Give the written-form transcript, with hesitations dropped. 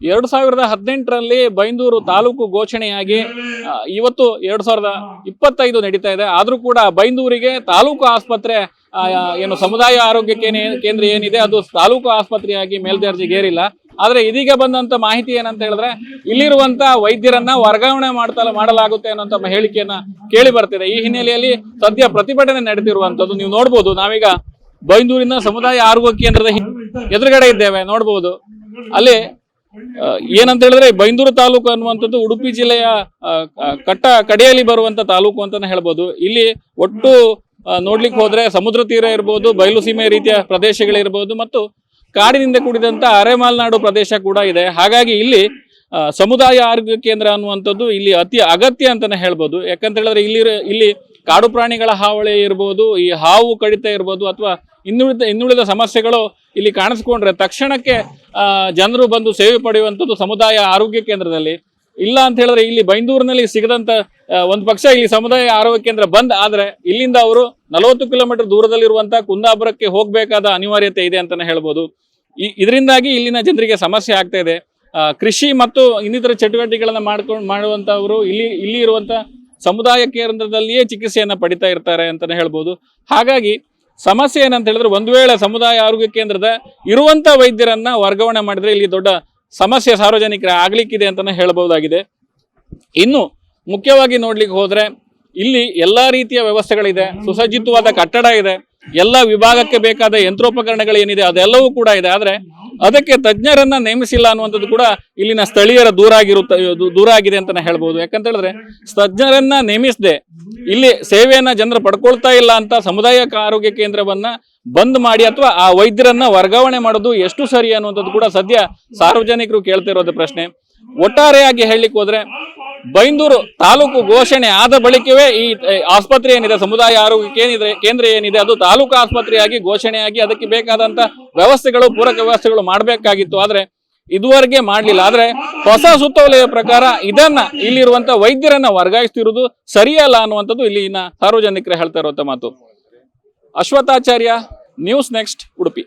2018ರಲ್ಲಿ ಬೈಂದೂರು ತಾಲೂಕು ಘೋಷಣೆಯಾಗಿ ಇವತ್ತು 2025 ನಡೀತಾ ಇದೆ. ಆದ್ರೂ ಕೂಡ ಬೈಂದೂರಿಗೆ ತಾಲೂಕು ಆಸ್ಪತ್ರೆ ಏನು ಸಮುದಾಯ ಆರೋಗ್ಯ ಕೇಂದ್ರ ಏನಿದೆ ಅದು ತಾಲೂಕು ಆಸ್ಪತ್ರೆಯಾಗಿ ಮೇಲ್ದರ್ಜೆಗೇರಿಲ್ಲ. ಆದ್ರೆ ಇದೀಗ ಬಂದಂತ ಮಾಹಿತಿ ಏನಂತ ಹೇಳಿದ್ರೆ ಇಲ್ಲಿರುವಂತ ವೈದ್ಯರನ್ನ ವರ್ಗಾವಣೆ ಮಾಡಲಾಗುತ್ತೆ ಅನ್ನೋಂತ ಹೇಳಿಕೆಯನ್ನ ಕೇಳಿ ಬರ್ತಿದೆ. ಈ ಹಿನ್ನೆಲೆಯಲ್ಲಿ ಸದ್ಯ ಪ್ರತಿಭಟನೆ ನಡೆದಿರುವಂತದ್ದು ನೀವು ನೋಡ್ಬೋದು. ನಾವೀಗ ಬೈಂದೂರಿನ ಸಮುದಾಯ ಆರೋಗ್ಯ ಕೇಂದ್ರದ ಎದುರುಗಡೆ ಇದ್ದೇವೆ, ನೋಡ್ಬೋದು. ಅಲ್ಲಿ ಏನಂತ ಹೇಳಿದ್ರೆ ಬೈಂದೂರು ತಾಲೂಕು ಅನ್ನುವಂಥದ್ದು ಉಡುಪಿ ಜಿಲ್ಲೆಯ ಕಡೆಯಲ್ಲಿ ಬರುವಂತ ತಾಲೂಕು ಅಂತಾನೆ ಹೇಳ್ಬೋದು. ಇಲ್ಲಿ ಒಟ್ಟು ನೋಡ್ಲಿಕ್ಕೆ ಹೋದ್ರೆ ಸಮುದ್ರ ತೀರ ಇರ್ಬೋದು, ಬಯಲು ಸೀಮೆ ರೀತಿಯ ಪ್ರದೇಶಗಳಿರ್ಬೋದು ಮತ್ತು ಕಾಡಿನಿಂದ ಕೂಡಿದಂತ ಅರೆಮಾಲ್ನಾಡು ಪ್ರದೇಶ ಕೂಡ ಇದೆ. ಹಾಗಾಗಿ ಇಲ್ಲಿ ಸಮುದಾಯ ಆರೋಗ್ಯ ಕೇಂದ್ರ ಅನ್ನುವಂಥದ್ದು ಇಲ್ಲಿ ಅತಿ ಅಗತ್ಯ ಅಂತಾನೆ ಹೇಳ್ಬೋದು. ಯಾಕಂತ ಹೇಳಿದ್ರೆ ಇಲ್ಲಿ ಕಾಡು ಪ್ರಾಣಿಗಳ ಹಾವಳಿ ಇರ್ಬೋದು, ಈ ಹಾವು ಕಡಿತ ಇರ್ಬೋದು ಅಥವಾ ಇನ್ನುಳಿದ ಸಮಸ್ಯೆಗಳು ಇಲ್ಲಿ ಕಾಣಿಸ್ಕೊಂಡ್ರೆ ತಕ್ಷಣಕ್ಕೆ ಜನರು ಬಂದು ಸೇವೆ ಪಡೆಯುವಂಥದ್ದು ಸಮುದಾಯ ಆರೋಗ್ಯ ಕೇಂದ್ರದಲ್ಲಿ. ಇಲ್ಲ ಅಂತ ಹೇಳಿದ್ರೆ ಇಲ್ಲಿ ಬೈಂದೂರಿನಲ್ಲಿ ಸಿಗದಂತ ಒಂದು ಪಕ್ಷ ಇಲ್ಲಿ ಸಮುದಾಯ ಆರೋಗ್ಯ ಕೇಂದ್ರ ಬಂದ್ ಆದ್ರೆ ಇಲ್ಲಿಂದ ಅವರು 40 ಕಿಲೋಮೀಟರ್ ದೂರದಲ್ಲಿರುವಂತಹ ಕುಂದಾಪುರಕ್ಕೆ ಹೋಗ್ಬೇಕಾದ ಅನಿವಾರ್ಯತೆ ಇದೆ ಅಂತಾನೆ ಹೇಳ್ಬೋದು. ಇದರಿಂದಾಗಿ ಇಲ್ಲಿನ ಜನರಿಗೆ ಸಮಸ್ಯೆ ಆಗ್ತಾ ಇದೆ. ಕೃಷಿ ಮತ್ತು ಇನ್ನಿತರ ಚಟುವಟಿಕೆಗಳನ್ನ ಮಾಡುವಂತವರು ಇಲ್ಲಿ ಇರುವಂತ ಸಮುದಾಯ ಕೇಂದ್ರದಲ್ಲಿಯೇ ಚಿಕಿತ್ಸೆಯನ್ನ ಪಡಿತಾ ಇರ್ತಾರೆ ಅಂತಾನೆ ಹೇಳ್ಬೋದು. ಹಾಗಾಗಿ ಸಮಸ್ಯೆ ಏನಂತ ಹೇಳಿದ್ರೆ ಒಂದು ವೇಳೆ ಸಮುದಾಯ ಆರೋಗ್ಯ ಕೇಂದ್ರದ ಇರುವಂತ ವೈದ್ಯರನ್ನ ವರ್ಗಾವಣೆ ಮಾಡಿದ್ರೆ ಇಲ್ಲಿ ದೊಡ್ಡ ಸಮಸ್ಯೆ ಸಾರ್ವಜನಿಕರ ಆಗ್ಲಿಕ್ಕಿದೆ ಅಂತಾನೆ ಹೇಳಬಹುದಾಗಿದೆ. ಇನ್ನು ಮುಖ್ಯವಾಗಿ ನೋಡ್ಲಿಕ್ಕೆ ಹೋದ್ರೆ ಇಲ್ಲಿ ಎಲ್ಲಾ ರೀತಿಯ ವ್ಯವಸ್ಥೆಗಳಿದೆ, ಸುಸಜ್ಜಿತವಾದ ಕಟ್ಟಡ ಇದೆ, ಎಲ್ಲ ವಿಭಾಗಕ್ಕೆ ಬೇಕಾದ ಯಂತ್ರೋಪಕರಣಗಳು ಏನಿದೆ ಅದೆಲ್ಲವೂ ಕೂಡ ಇದೆ. ಆದ್ರೆ ಅದಕ್ಕೆ ತಜ್ಞರನ್ನ ನೇಮಿಸಿಲ್ಲ ಅನ್ನುವಂಥದ್ದು ಕೂಡ ಇಲ್ಲಿನ ಸ್ಥಳೀಯರ ದೂರ ಆಗಿದೆ ಅಂತಾನೆ ಹೇಳ್ಬೋದು. ಯಾಕಂತ ಹೇಳಿದ್ರೆ ತಜ್ಞರನ್ನ ನೇಮಿಸದೆ ಇಲ್ಲಿ ಸೇವೆಯನ್ನ ಜನರು ಪಡ್ಕೊಳ್ತಾ ಇಲ್ಲ ಅಂತ ಸಮುದಾಯ ಆರೋಗ್ಯ ಕೇಂದ್ರವನ್ನ ಬಂದ್ ಮಾಡಿ ಅಥವಾ ಆ ವೈದ್ಯರನ್ನ ವರ್ಗಾವಣೆ ಮಾಡೋದು ಎಷ್ಟು ಸರಿ ಅನ್ನುವಂಥದ್ದು ಕೂಡ ಸದ್ಯ ಸಾರ್ವಜನಿಕರು ಕೇಳ್ತಿರೋದು ಪ್ರಶ್ನೆ. ಒಟ್ಟಾರೆಯಾಗಿ ಹೇಳಲಿಕ್ಕೆ ಹೋದ್ರೆ ಬೈಂದೂರು ತಾಲೂಕು ಘೋಷಣೆ ಆದ ಬಳಿಕವೇ ಈ ಆಸ್ಪತ್ರೆ ಏನಿದೆ ಸಮುದಾಯ ಆರೋಗ್ಯ ಕೇಂದ್ರ ಏನಿದೆ ಅದು ತಾಲೂಕು ಆಸ್ಪತ್ರೆಯಾಗಿ ಘೋಷಣೆಯಾಗಿ ಅದಕ್ಕೆ ಬೇಕಾದಂತ ವ್ಯವಸ್ಥೆಗಳು ಪೂರಕ ವ್ಯವಸ್ಥೆಗಳು ಮಾಡಬೇಕಾಗಿತ್ತು. ಆದ್ರೆ ಇದುವರೆಗೆ ಮಾಡ್ಲಿಲ್ಲ. ಆದ್ರೆ ಹೊಸ ಸುತ್ತೋಲೆಯ ಪ್ರಕಾರ ಇದನ್ನ ಇಲ್ಲಿರುವಂತ ವೈದ್ಯರನ್ನ ವರ್ಗಾಯಿಸ್ತಿರುವುದು ಸರಿಯಲ್ಲ ಅನ್ನುವಂಥದ್ದು ಇಲ್ಲಿನ ಸಾರ್ವಜನಿಕರು ಹೇಳ್ತಾ ಇರುವಂತ ಮಾತು. ಅಶ್ವಥಾಚಾರ್ಯ, ನ್ಯೂಸ್ ನೆಕ್ಸ್ಟ್, ಉಡುಪಿ.